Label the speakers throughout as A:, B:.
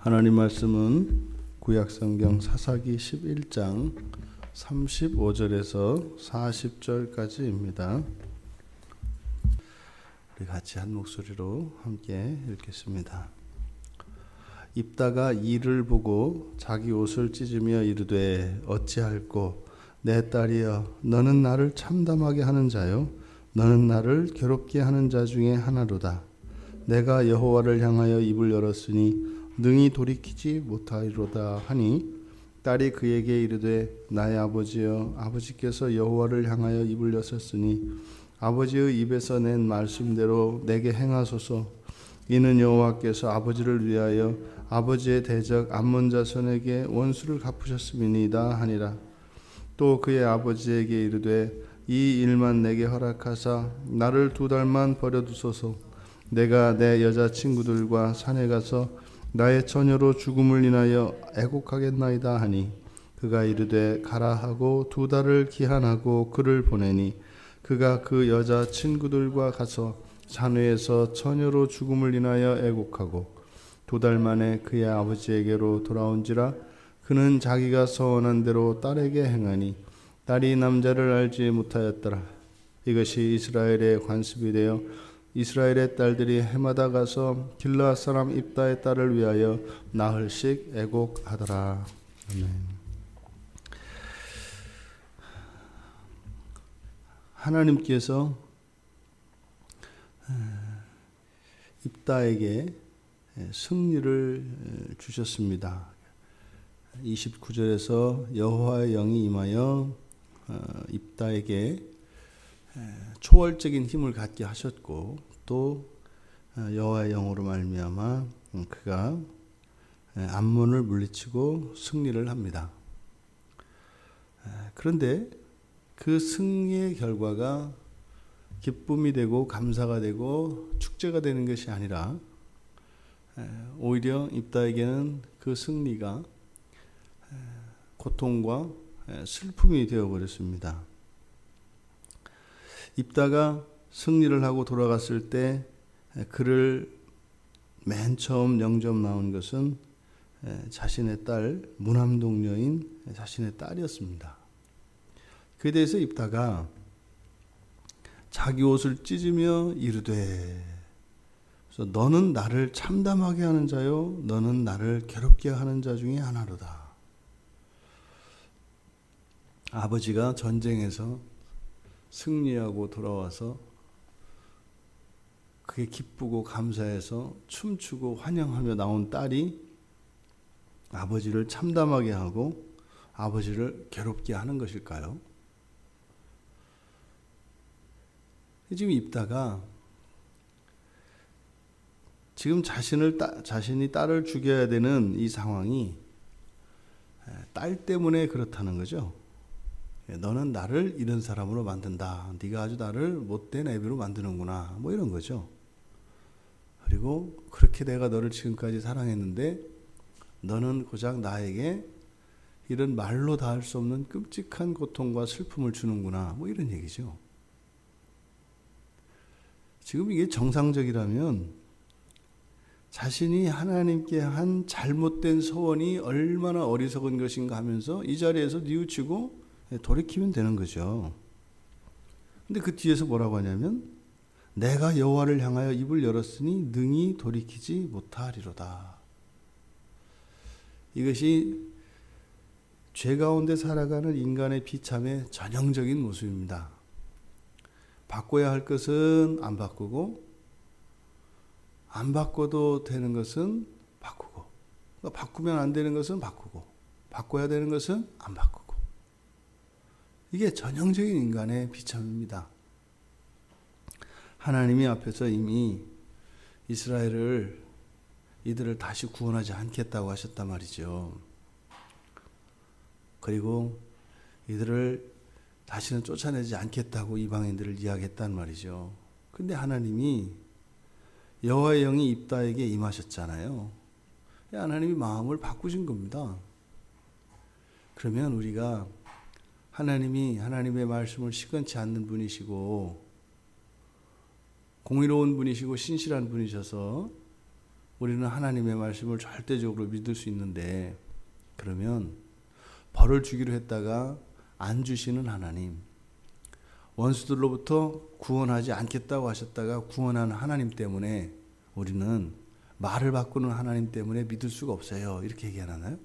A: 하나님 말씀은 구약성경 사사기 11장 35절에서 40절까지입니다. 우리 같이 한 목소리로 함께 읽겠습니다. 입다가 이를 보고 자기 옷을 찢으며 이르되 어찌할꼬 내 딸이여 너는 나를 참담하게 하는 자요 너는 나를 괴롭게 하는 자 중에 하나로다. 내가 여호와를 향하여 입을 열었으니 능히 돌이키지 못하리로다 하니 딸이 그에게 이르되 나의 아버지여 아버지께서 여호와를 향하여 입을 여셨으니 아버지의 입에서 낸 말씀대로 내게 행하소서. 이는 여호와께서 아버지를 위하여 아버지의 대적 암몬 자손에게 원수를 갚으셨음이니이다 하니라. 또 그의 아버지에게 이르되 이 일만 내게 허락하사 나를 2달만 버려두소서. 내가 내 여자친구들과 산에 가서 나의 처녀로 죽음을 인하여 애곡하겠나이다 하니 그가 이르되 가라 하고 2달을 기한하고 그를 보내니 그가 그 여자 친구들과 가서 산회에서 처녀로 죽음을 인하여 애곡하고 2달 만에 그의 아버지에게로 돌아온지라. 그는 자기가 서원한 대로 딸에게 행하니 딸이 남자를 알지 못하였더라. 이것이 이스라엘의 관습이 되어 이스라엘의 딸들이 해마다 가서 길르앗 사람 입다의 딸을 위하여 나흘씩 애곡하더라. 아멘. 하나님께서 입다에게 승리를 주셨습니다. 29절에서 여호와의 영이 임하여 입다에게 초월적인 힘을 갖게 하셨고 또 여호와의 영으로 말미암아 그가 암몬을 물리치고 승리를 합니다. 그런데 그 승리의 결과가 기쁨이 되고 감사가 되고 축제가 되는 것이 아니라 오히려 입다에게는 그 승리가 고통과 슬픔이 되어버렸습니다. 입다가 승리를 하고 돌아갔을 때 그를 맨 처음 영접 나온 것은 자신의 딸 무남동 여인 자신의 딸이었습니다. 그에 대해서 입다가 자기 옷을 찢으며 이르되 그래서 너는 나를 참담하게 하는 자요 너는 나를 괴롭게 하는 자 중에 하나로다. 아버지가 전쟁에서 승리하고 돌아와서 그게 기쁘고 감사해서 춤추고 환영하며 나온 딸이 아버지를 참담하게 하고 아버지를 괴롭게 하는 것일까요? 지금 입다가 지금 자신이 딸을 죽여야 되는 이 상황이 딸 때문에 그렇다는 거죠. 너는 나를 이런 사람으로 만든다. 네가 아주 나를 못된 애비로 만드는구나. 뭐 이런 거죠. 그리고 그렇게 내가 너를 지금까지 사랑했는데 너는 고작 나에게 이런 말로 다 할 수 없는 끔찍한 고통과 슬픔을 주는구나. 뭐 이런 얘기죠. 지금 이게 정상적이라면 자신이 하나님께 한 잘못된 소원이 얼마나 어리석은 것인가 하면서 이 자리에서 뉘우치고 돌이키면 되는 거죠. 근데 그 뒤에서 뭐라고 하냐면 내가 여호와를 향하여 입을 열었으니 능히 돌이키지 못하리로다. 이것이 죄 가운데 살아가는 인간의 비참의 전형적인 모습입니다. 바꿔야 할 것은 안 바꾸고 안 바꿔도 되는 것은 바꾸고 바꾸면 안 되는 것은 바꾸고 바꿔야 되는 것은 안 바꾸고 이게 전형적인 인간의 비참입니다. 하나님이 앞에서 이미 이스라엘을 이들을 다시 구원하지 않겠다고 하셨단 말이죠. 그리고 이들을 다시는 쫓아내지 않겠다고 이방인들을 이야기했단 말이죠. 근데 하나님이 여호와의 영이 입다에게 임하셨잖아요. 하나님이 마음을 바꾸신 겁니다. 그러면 우리가 하나님이 하나님의 말씀을 시건치 않는 분이시고 공의로운 분이시고 신실한 분이셔서 우리는 하나님의 말씀을 절대적으로 믿을 수 있는데, 그러면 벌을 주기로 했다가 안 주시는 하나님, 원수들로부터 구원하지 않겠다고 하셨다가 구원하는 하나님 때문에 우리는 말을 바꾸는 하나님 때문에 믿을 수가 없어요. 이렇게 얘기하나요?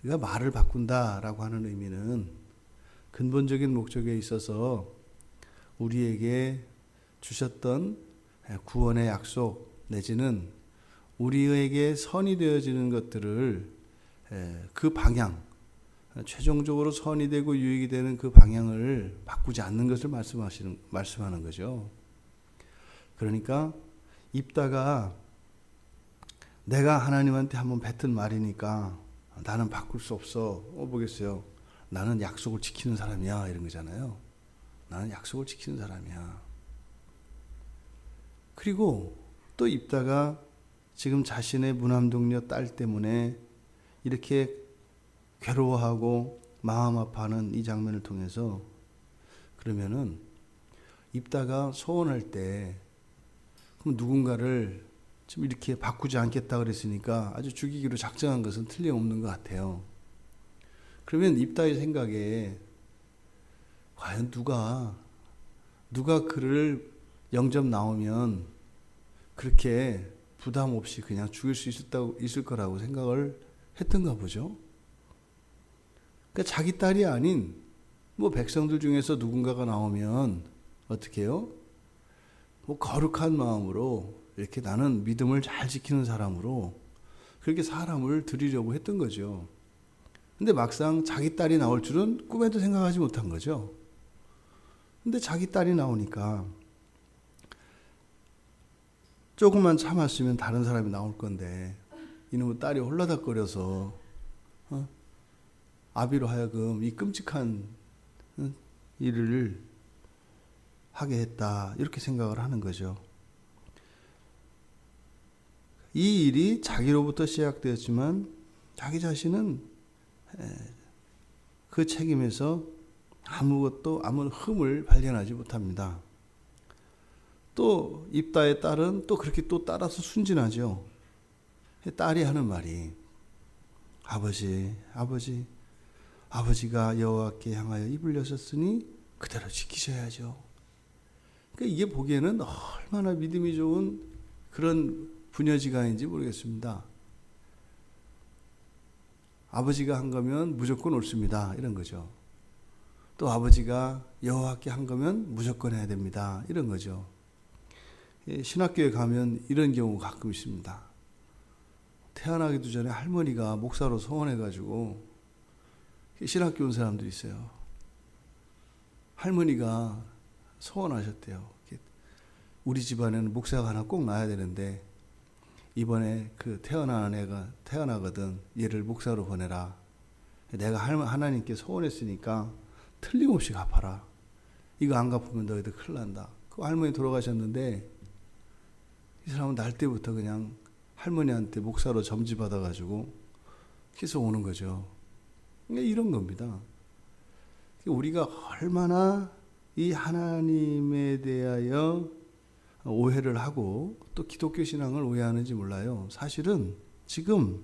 A: 그러니까 말을 바꾼다라고 하는 의미는 근본적인 목적에 있어서 우리에게 주셨던 구원의 약속 내지는 우리에게 선이 되어지는 것들을 그 방향, 최종적으로 선이 되고 유익이 되는 그 방향을 바꾸지 않는 것을 말씀하는 거죠. 그러니까 입다가 내가 하나님한테 한번 뱉은 말이니까 나는 바꿀 수 없어. 보겠어요. 나는 약속을 지키는 사람이야. 이런 거잖아요. 나는 약속을 지키는 사람이야. 그리고 또 입다가 지금 자신의 무남동녀 딸 때문에 이렇게 괴로워하고 마음 아파하는 이 장면을 통해서, 그러면은 입다가 소원할 때 그럼 누군가를 지금 이렇게 바꾸지 않겠다 그랬으니까 아주 죽이기로 작정한 것은 틀림없는 것 같아요. 그러면 입다의 생각에 과연 누가 그를 영접 나오면 그렇게 부담 없이 그냥 죽일 수 있을 거라고 생각을 했던가 보죠. 그러니까 자기 딸이 아닌 뭐 백성들 중에서 누군가가 나오면 어떻게 해요? 뭐 거룩한 마음으로 이렇게 나는 믿음을 잘 지키는 사람으로 그렇게 사람을 드리려고 했던 거죠. 근데 막상 자기 딸이 나올 줄은 꿈에도 생각하지 못한 거죠. 근데 자기 딸이 나오니까 조금만 참았으면 다른 사람이 나올 건데 이놈의 딸이 홀라닥거려서 아비로 하여금 이 끔찍한 일을 하게 했다. 이렇게 생각을 하는 거죠. 이 일이 자기로부터 시작되었지만 자기 자신은 그 책임에서 아무런 흠을 발견하지 못합니다. 또 입다의 딸은 또 그렇게 또 따라서 순진하죠. 딸이 하는 말이 아버지가 여호와께 향하여 입을 여셨으니 그대로 지키셔야죠. 그러니까 이게 보기에는 얼마나 믿음이 좋은 그런 부녀지간인지 모르겠습니다. 아버지가 한 거면 무조건 옳습니다. 이런 거죠. 또 아버지가 여호와께 한 거면 무조건 해야 됩니다. 이런 거죠. 신학교에 가면 이런 경우 가끔 있습니다. 태어나기도 전에 할머니가 목사로 소원해가지고 신학교 온 사람도 있어요. 할머니가 소원하셨대요. 우리 집안에는 목사가 하나 꼭 나야 되는데 이번에 그 태어난 애가 태어나거든. 얘를 목사로 보내라. 내가 하나님께 소원했으니까 틀림없이 갚아라. 이거 안 갚으면 너희들 큰일 난다. 그 할머니 돌아가셨는데 이 사람은 날 때부터 그냥 할머니한테 목사로 점지 받아가지고 계속 오는 거죠. 이런 겁니다. 우리가 얼마나 이 하나님에 대하여 오해를 하고 또 기독교 신앙을 오해하는지 몰라요. 사실은 지금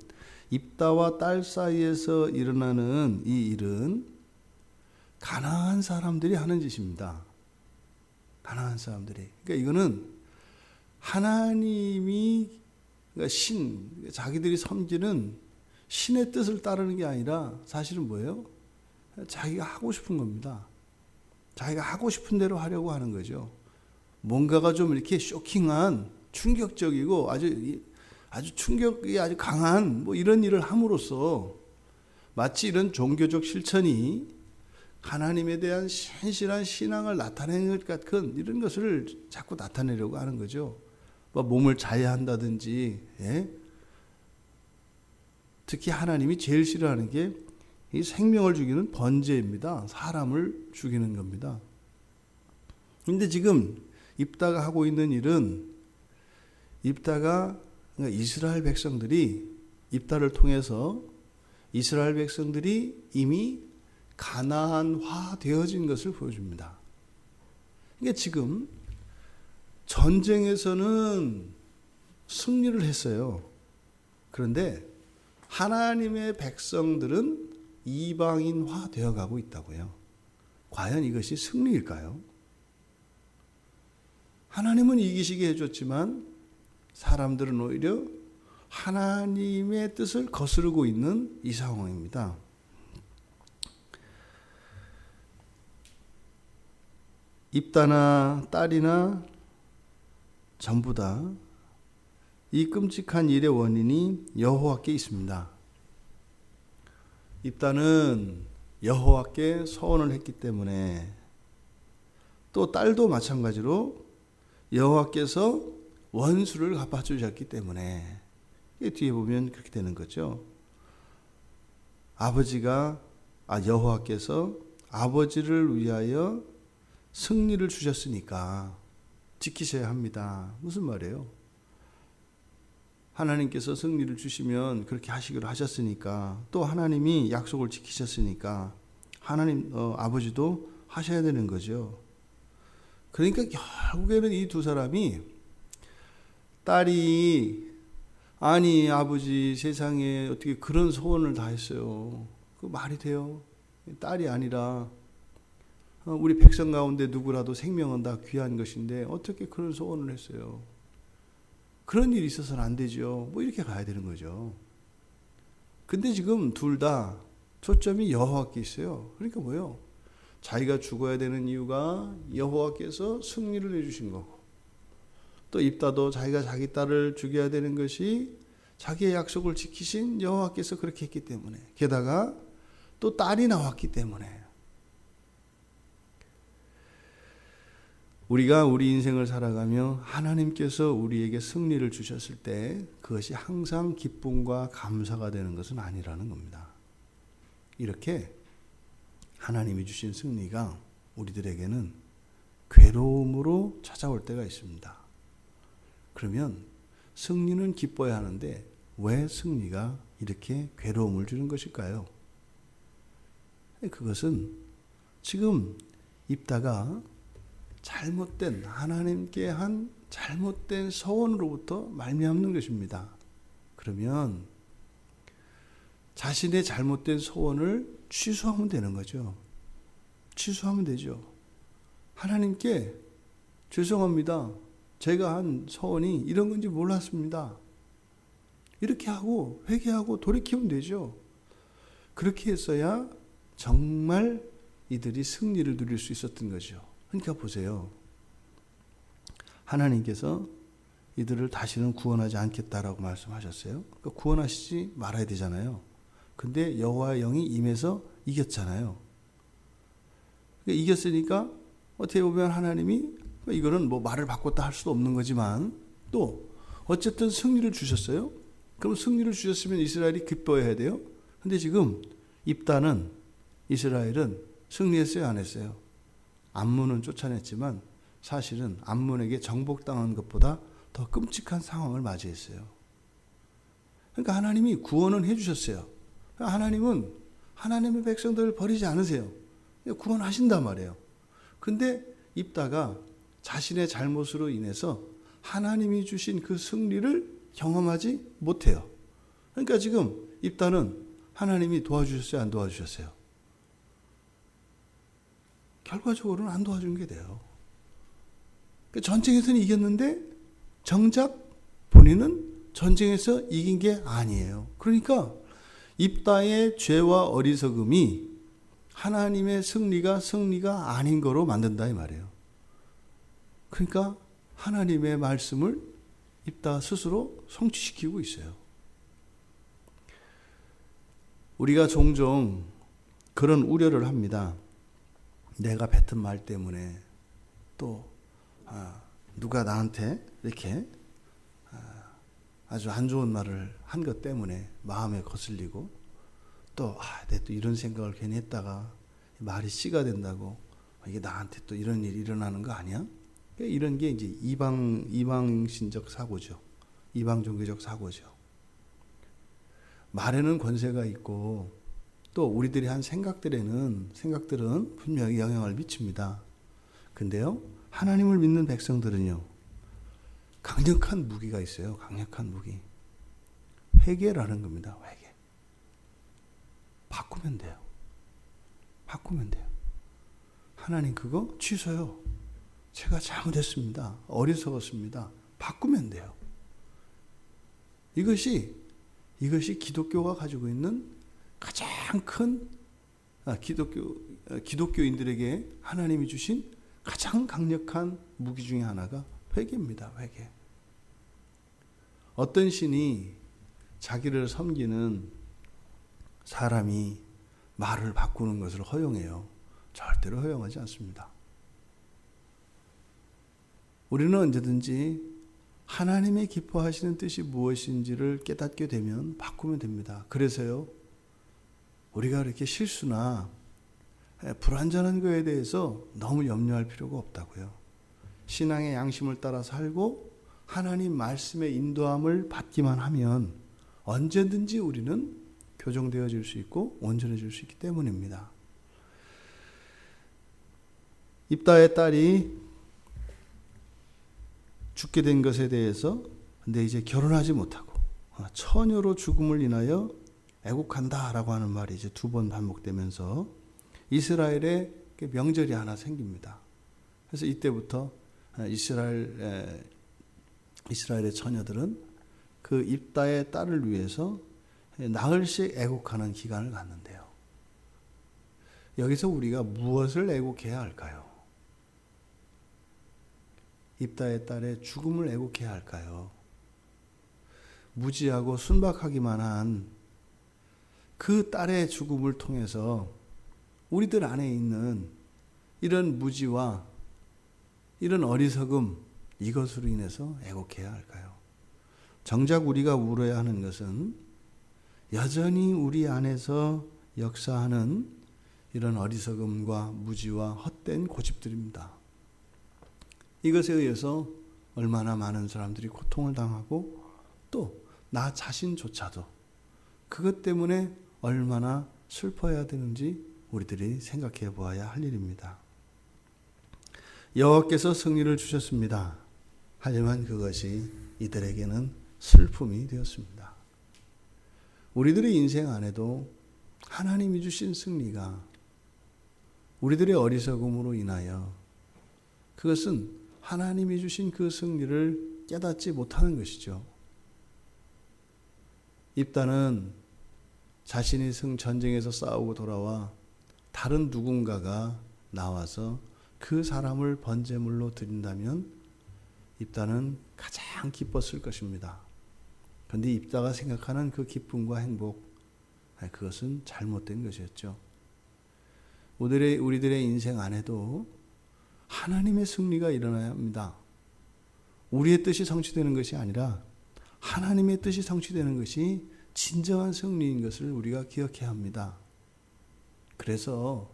A: 입다와 딸 사이에서 일어나는 이 일은 가난한 사람들이 하는 짓입니다. 가난한 사람들이. 그러니까 이거는 하나님이 그러니까 자기들이 섬기는 신의 뜻을 따르는 게 아니라 사실은 뭐예요? 자기가 하고 싶은 겁니다. 자기가 하고 싶은 대로 하려고 하는 거죠. 뭔가가 좀 이렇게 쇼킹한, 충격적이고 아주 충격이 아주 강한 뭐 이런 일을 함으로써 마치 이런 종교적 실천이 하나님에 대한 신실한 신앙을 나타내는 것 같은 이런 것을 자꾸 나타내려고 하는 거죠. 뭐 몸을 자해한다든지, 특히 하나님이 제일 싫어하는 게 이 생명을 죽이는 번제입니다. 사람을 죽이는 겁니다. 그런데 지금 입다가 하고 있는 일은 그러니까 이스라엘 백성들이 입다를 통해서 이스라엘 백성들이 이미 가나안화 되어진 것을 보여줍니다. 그러니까 지금 전쟁에서는 승리를 했어요. 그런데 하나님의 백성들은 이방인화 되어가고 있다고요. 과연 이것이 승리일까요? 하나님은 이기시게 해줬지만 사람들은 오히려 하나님의 뜻을 거스르고 있는 이 상황입니다. 입다나 딸이나 전부 다 이 끔찍한 일의 원인이 여호와께 있습니다. 입다는 여호와께 서원을 했기 때문에, 또 딸도 마찬가지로 여호와께서 원수를 갚아주셨기 때문에, 뒤에 보면 그렇게 되는 거죠. 여호와께서 아버지를 위하여 승리를 주셨으니까 지키셔야 합니다. 무슨 말이에요? 하나님께서 승리를 주시면 그렇게 하시기로 하셨으니까, 또 하나님이 약속을 지키셨으니까 하나님 아버지도 하셔야 되는 거죠. 그러니까 결국에는 이 두 사람이, 딸이 아니 아버지 세상에 어떻게 그런 소원을 다 했어요. 그 말이 돼요? 딸이 아니라 우리 백성 가운데 누구라도 생명은 다 귀한 것인데 어떻게 그런 소원을 했어요? 그런 일이 있어서는 안 되죠. 뭐 이렇게 가야 되는 거죠. 근데 지금 둘 다 초점이 여호와께 있어요. 그러니까 뭐예요? 자기가 죽어야 되는 이유가 여호와께서 승리를 해주신 거고, 또 입다도 자기가 자기 딸을 죽여야 되는 것이 자기의 약속을 지키신 여호와께서 그렇게 했기 때문에, 게다가 또 딸이 나왔기 때문에, 우리가 우리 인생을 살아가며 하나님께서 우리에게 승리를 주셨을 때 그것이 항상 기쁨과 감사가 되는 것은 아니라는 겁니다. 이렇게 하나님이 주신 승리가 우리들에게는 괴로움으로 찾아올 때가 있습니다. 그러면 승리는 기뻐야 하는데 왜 승리가 이렇게 괴로움을 주는 것일까요? 그것은 지금 입다가 잘못된, 하나님께 한 잘못된 서원으로부터 말미암는 것입니다. 그러면 자신의 잘못된 소원을 취소하면 되는 거죠. 취소하면 되죠. 하나님께 죄송합니다. 제가 한 소원이 이런 건지 몰랐습니다. 이렇게 하고 회개하고 돌이키면 되죠. 그렇게 했어야 정말 이들이 승리를 누릴 수 있었던 거죠. 그러니까 보세요. 하나님께서 이들을 다시는 구원하지 않겠다라고 말씀하셨어요. 그러니까 구원하시지 말아야 되잖아요. 근데 여호와의 영이 임해서 이겼잖아요. 그러니까 이겼으니까 어떻게 보면 하나님이, 이거는 뭐 말을 바꿨다 할 수도 없는 거지만, 또 어쨌든 승리를 주셨어요. 그럼 승리를 주셨으면 이스라엘이 기뻐해야 돼요. 근데 지금 입다는, 이스라엘은 승리했어요, 안 했어요? 암몬은 쫓아냈지만 사실은 암몬에게 정복당한 것보다 더 끔찍한 상황을 맞이했어요. 그러니까 하나님이 구원은 해주셨어요. 하나님은 하나님의 백성들을 버리지 않으세요. 구원하신단 말이에요. 근데 입다가 자신의 잘못으로 인해서 하나님이 주신 그 승리를 경험하지 못해요. 그러니까 지금 입다는 하나님이 도와주셨어요, 안 도와주셨어요? 결과적으로는 안 도와준 게 돼요. 전쟁에서는 이겼는데 정작 본인은 전쟁에서 이긴 게 아니에요. 그러니까 입다의 죄와 어리석음이 하나님의 승리가 아닌 거로 만든다 이 말이에요. 그러니까 하나님의 말씀을 입다 스스로 성취시키고 있어요. 우리가 종종 그런 우려를 합니다. 내가 뱉은 말 때문에 또 누가 나한테 이렇게 아주 안 좋은 말을 한 것 때문에 마음에 거슬리고, 또 내가 또 이런 생각을 괜히 했다가 말이 씨가 된다고 이게 나한테 또 이런 일이 일어나는 거 아니야? 이런 게 이제 이방신적 사고죠. 이방 종교적 사고죠. 말에는 권세가 있고, 또 우리들이 한 생각들은 분명히 영향을 미칩니다. 근데요, 하나님을 믿는 백성들은요, 강력한 무기가 있어요. 강력한 무기. 회개라는 겁니다. 회개. 바꾸면 돼요. 바꾸면 돼요. 하나님 그거 취소요. 제가 잘못했습니다. 어리석었습니다. 바꾸면 돼요. 이것이 기독교가 가지고 있는 가장 큰 기독교인들에게 하나님이 주신 가장 강력한 무기 중에 하나가 회개입니다. 회개. 어떤 신이 자기를 섬기는 사람이 말을 바꾸는 것을 허용해요? 절대로 허용하지 않습니다. 우리는 언제든지 하나님의 기뻐하시는 뜻이 무엇인지를 깨닫게 되면 바꾸면 됩니다. 그래서요, 우리가 이렇게 실수나 불완전한 거에 대해서 너무 염려할 필요가 없다고요. 신앙의 양심을 따라 살고 하나님 말씀의 인도함을 받기만 하면 언제든지 우리는 교정되어질 수 있고 온전해질 수 있기 때문입니다. 입다의 딸이 죽게 된 것에 대해서 근데 이제 결혼하지 못하고 처녀로 죽음을 인하여 애국한다라고 하는 말이 이제 2번 반복되면서 이스라엘에 명절이 하나 생깁니다. 그래서 이때부터 이스라엘의 처녀들은 그 입다의 딸을 위해서 나흘씩 애국하는 기간을 갖는데요. 여기서 우리가 무엇을 애국해야 할까요? 입다의 딸의 죽음을 애국해야 할까요? 무지하고 순박하기만 한 그 딸의 죽음을 통해서 우리들 안에 있는 이런 무지와 이런 어리석음, 이것으로 인해서 애국해야 할까요? 정작 우리가 울어야 하는 것은 여전히 우리 안에서 역사하는 이런 어리석음과 무지와 헛된 고집들입니다. 이것에 의해서 얼마나 많은 사람들이 고통을 당하고 또 나 자신조차도 그것 때문에 얼마나 슬퍼해야 되는지 우리들이 생각해 보아야 할 일입니다. 여호와께서 승리를 주셨습니다. 하지만 그것이 이들에게는 슬픔이 되었습니다. 우리들의 인생 안에도 하나님이 주신 승리가 우리들의 어리석음으로 인하여 그것은 하나님이 주신 그 승리를 깨닫지 못하는 것이죠. 입다는 자신이 전쟁에서 싸우고 돌아와 다른 누군가가 나와서 그 사람을 번제물로 드린다면 입다는 가장 기뻤을 것입니다. 그런데 입다가 생각하는 그 기쁨과 행복, 그것은 잘못된 것이었죠. 우리들의 인생 안에도 하나님의 승리가 일어나야 합니다. 우리의 뜻이 성취되는 것이 아니라 하나님의 뜻이 성취되는 것이 진정한 승리인 것을 우리가 기억해야 합니다. 그래서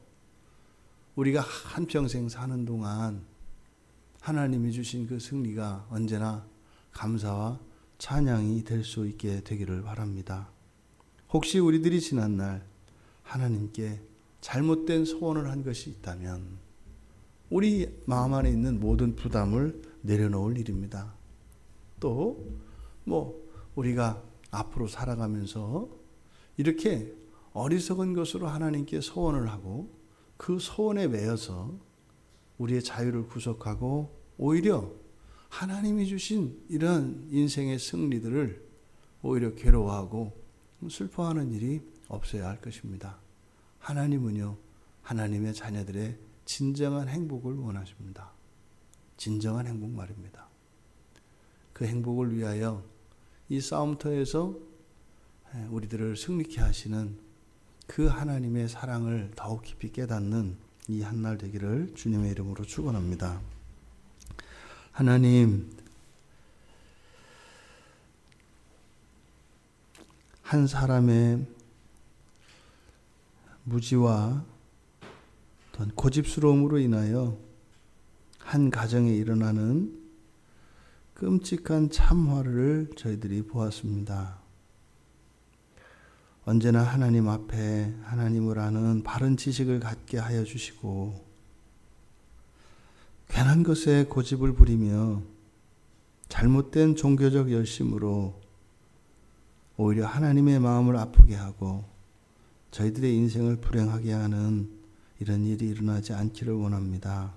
A: 우리가 한평생 사는 동안 하나님이 주신 그 승리가 언제나 감사와 찬양이 될 수 있게 되기를 바랍니다. 혹시 우리들이 지난날 하나님께 잘못된 소원을 한 것이 있다면 우리 마음 안에 있는 모든 부담을 내려놓을 일입니다. 또 우리가 앞으로 살아가면서 이렇게 어리석은 것으로 하나님께 소원을 하고 그 소원에 매여서 우리의 자유를 구속하고 오히려 하나님이 주신 이런 인생의 승리들을 오히려 괴로워하고 슬퍼하는 일이 없어야 할 것입니다. 하나님은요, 하나님의 자녀들의 진정한 행복을 원하십니다. 진정한 행복 말입니다. 그 행복을 위하여 이 싸움터에서 우리들을 승리케 하시는 그 하나님의 사랑을 더욱 깊이 깨닫는 이 한날 되기를 주님의 이름으로 축원합니다. 하나님, 한 사람의 무지와 고집스러움으로 인하여 한 가정에 일어나는 끔찍한 참화를 저희들이 보았습니다. 언제나 하나님 앞에 하나님을 아는 바른 지식을 갖게 하여 주시고 괜한 것에 고집을 부리며 잘못된 종교적 열심으로 오히려 하나님의 마음을 아프게 하고 저희들의 인생을 불행하게 하는 이런 일이 일어나지 않기를 원합니다.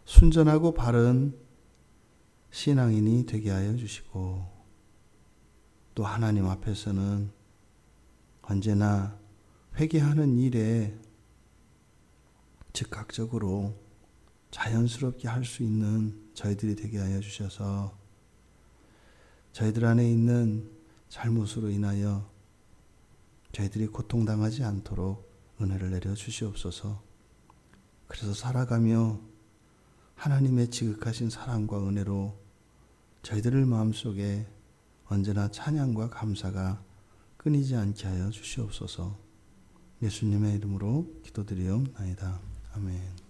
A: 순전하고 바른 신앙인이 되게 하여 주시고 또 하나님 앞에서는 언제나 회개하는 일에 즉각적으로 자연스럽게 할 수 있는 저희들이 되게 하여 주셔서 저희들 안에 있는 잘못으로 인하여 저희들이 고통당하지 않도록 은혜를 내려 주시옵소서. 그래서 살아가며 하나님의 지극하신 사랑과 은혜로 저희들의 마음속에 언제나 찬양과 감사가 끊이지 않게 하여 주시옵소서. 예수님의 이름으로 기도드리옵나이다. 아멘.